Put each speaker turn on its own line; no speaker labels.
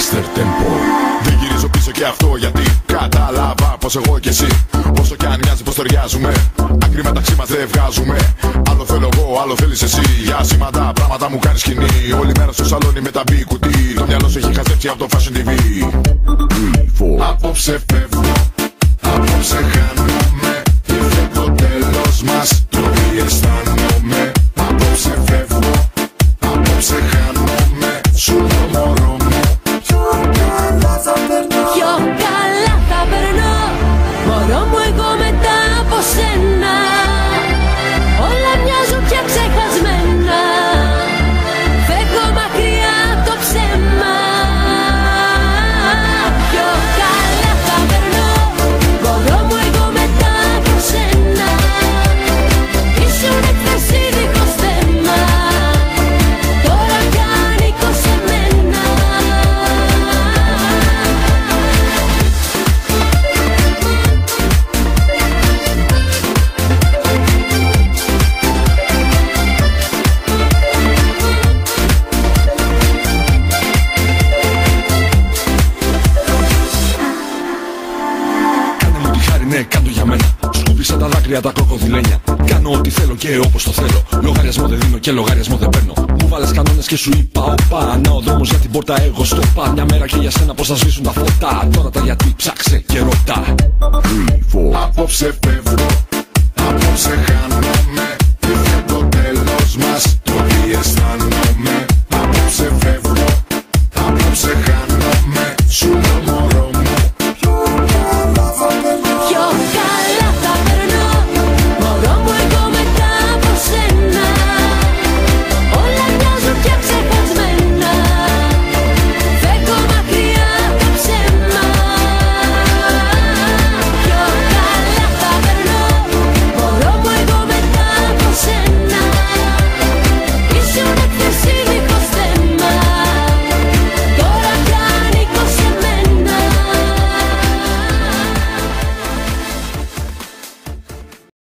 Master Tempo. Δεν γυρίζω πίσω και αυτό γιατί κατάλαβα πως εγώ και εσύ, όσο κι αν μοιάζει πως ταιριάζουμε, άκρη μεταξύ μας δεν βγάζουμε. Άλλο θέλω εγώ, άλλο θέλεις εσύ. Για σήματα πράγματα μου κάνεις σκηνή. Όλη μέρα στο σαλόνι με τα μπι κουτί. Το μυαλό σου έχει χαζέψει από το Fashion TV. Απόψε φεύγω, απόψε χάνομαι. Ήρθε το τέλος μας, το τι αισθάνομαι. Απόψε φεύγω, απόψε χάνομαι. Σου το μωρό μου. Πιο καλά θα περνώ.
Πιο καλά θα περνώ. Μωρό μου εγώ μετά από σένα. Όλα μοιάζουν πια ξεχασμένα. Φεύγω μακριά το ψέμα. Πιο καλά θα περνώ. Μωρό μου εγώ μετά από σένα. Ήσουν έκθεση δίχως θέμα. Τώρα πια ανήκω σε μένα.
Κάνε μου τη χάρη, ναι, κάντο για μένα. Σκούπισα τα δάκρυα τα κροκοδιλένια. Κάνω ό,τι θέλω και όπως το θέλω. Λογαριασμό δεν δίνω και λογαριασμό δεν παίρνω. Μου βάλες κανόνες και σου είπα οπα. Να ο δρόμος για την πόρτα, εγώ στο πα. Μια μέρα και για σένα πως θα σβήσουν τα φώτα. Τώρα τα γιατί ψάξε και ρωτά. Απόψε φεύγω, απόψε χάνω.